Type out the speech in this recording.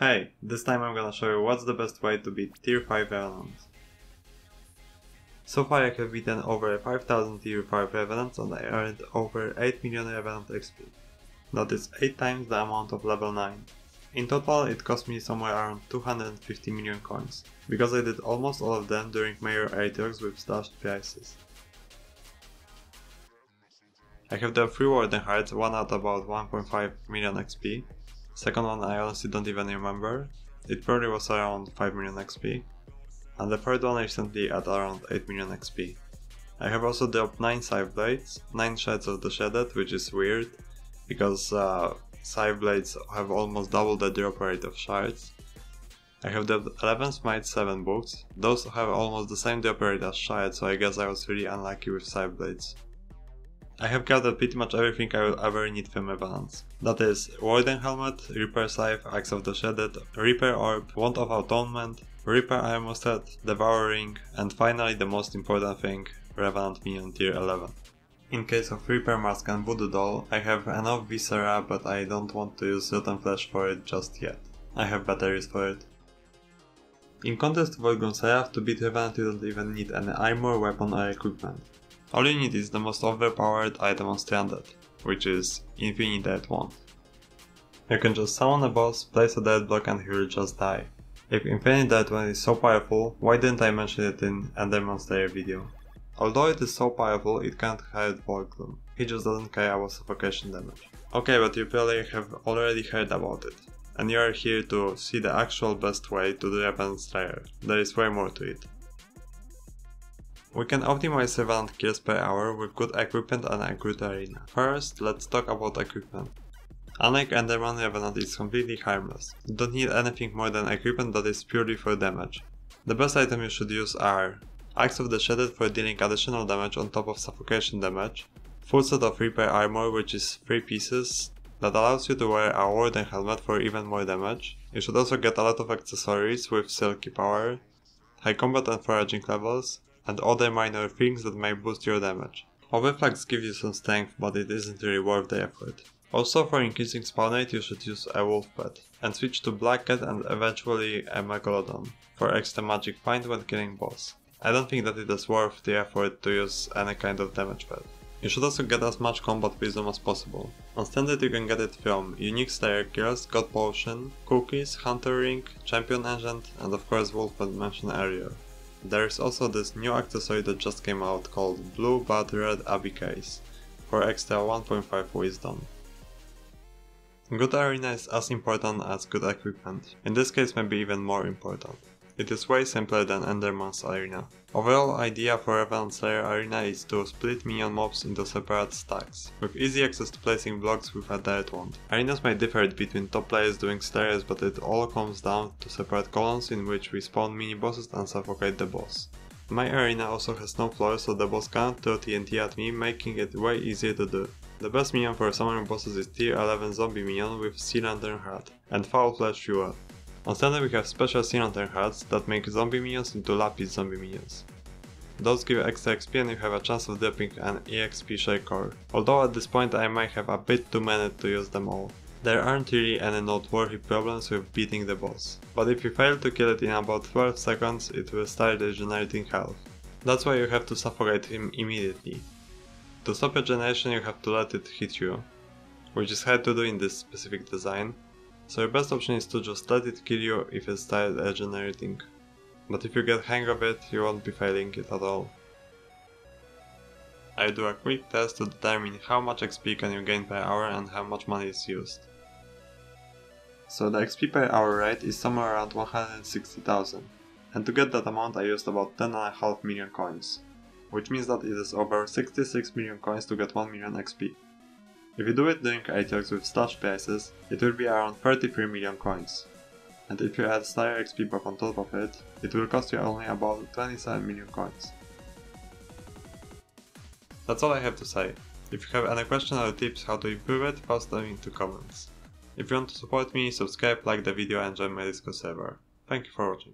Hey, this time I'm gonna show you what's the best way to beat tier 5 Revenant. So far I have beaten over 5000 tier 5 Revenants and I earned over 8 million Revenant XP. That is 8 times the amount of level 9. In total it cost me somewhere around 250 million coins, because I did almost all of them during major areas with slashed prices. I have the 3 Warden Hearts, one at about 1.5 million XP. Second one I honestly don't even remember, it probably was around 5 million XP. And the third one recently at around 8 million XP. I have also dropped 9 Scythe Blades, 9 Shards of the Shredded, which is weird, because Scythe Blades have almost double the drop rate of Shards. I have dropped 11 Smite 7 books, those have almost the same drop rate as Shards, so I guess I was really unlucky with Scythe Blades. I have gathered pretty much everything I will ever need from Revenants. That is, Warden Helmet, Reaper Scythe, Axe of the Shredded, Reaper Orb, Wand of Atonement, Reaper Armor Set, Devouring, and finally the most important thing, Revenant Minion tier 11. In case of Reaper Mask and Voodoo Doll, I have enough Viscera, but I don't want to use Rotten Flesh for it just yet. I have better use for it. In contrast to Volgun Seraph, to beat Revenant you don't even need any armor, weapon or equipment. All you need is the most overpowered item on Stranded, which is Infinite Death Wand. You can just summon a boss, place a death block and he will just die. If Infinite Death Wand is so powerful, why didn't I mention it in Enderman Slayer video? Although it is so powerful, it can't hurt Volgun. He just doesn't care about suffocation damage. Okay, but you probably have already heard about it. And you are here to see the actual best way to do Revenant Slayer. There is way more to it. We can optimize Revenant kills per hour with good equipment and a good arena. First, let's talk about equipment. Unlike Enderman, Revenant is completely harmless. You don't need anything more than equipment that is purely for damage. The best item you should use are Axe of the Shredded for dealing additional damage on top of suffocation damage, full set of Reaper armor which is 3 pieces that allows you to wear a Warden helmet for even more damage. You should also get a lot of accessories with silky power, high combat and foraging levels, and other minor things that may boost your damage. Overflags give you some strength, but it isn't really worth the effort. Also, for increasing spawn rate you should use a wolf pet, and switch to Black Cat and eventually a Megalodon, for extra magic find when killing boss. I don't think that it is worth the effort to use any kind of damage pet. You should also get as much combat wisdom as possible. On Standard you can get it from unique Slayer kills, God Potion, cookies, Hunter Ring, Champion Enchant, and of course wolf pet mentioned earlier. There is also this new accessory that just came out called Blue But Red Abbey Case, for extra 1.5 wisdom. Good arena is as important as good equipment, in this case maybe even more important. It is way simpler than Enderman's arena. Overall idea for Revenant Slayer arena is to split minion mobs into separate stacks, with easy access to placing blocks with a dirt wand. Arenas may differ between top players doing Slayers, but it all comes down to separate columns in which we spawn mini bosses and suffocate the boss. My arena also has no floor, so the boss can't throw TNT at me, making it way easier to do. The best minion for summoning bosses is tier 11 zombie minion with Sea Lantern Heart and Foul Flesh Fuel. On Standard we have special Sea Lantern Hearts that make zombie minions into Lapis zombie minions. Those give extra XP and you have a chance of dropping an EXP Share Core, although at this point I might have a bit too many to use them all. There aren't really any noteworthy problems with beating the boss, but if you fail to kill it in about 12 seconds it will start regenerating health. That's why you have to suffocate him immediately. To stop regeneration you have to let it hit you, which is hard to do in this specific design. So your best option is to just let it kill you if it starts regenerating. But if you get hang of it, you won't be failing it at all. I do a quick test to determine how much XP can you gain per hour and how much money is used. So the XP per hour rate is somewhere around 160,000. And to get that amount I used about 10.5 million coins. Which means that it is over 66 million coins to get 1 million XP. If you do it during ATOX with slashed prices, it will be around 33 million coins. And if you add Slayer XP buff on top of it, it will cost you only about 27 million coins. That's all I have to say. If you have any questions or tips how to improve it, post them into comments. If you want to support me, subscribe, like the video and join my Discord server. Thank you for watching.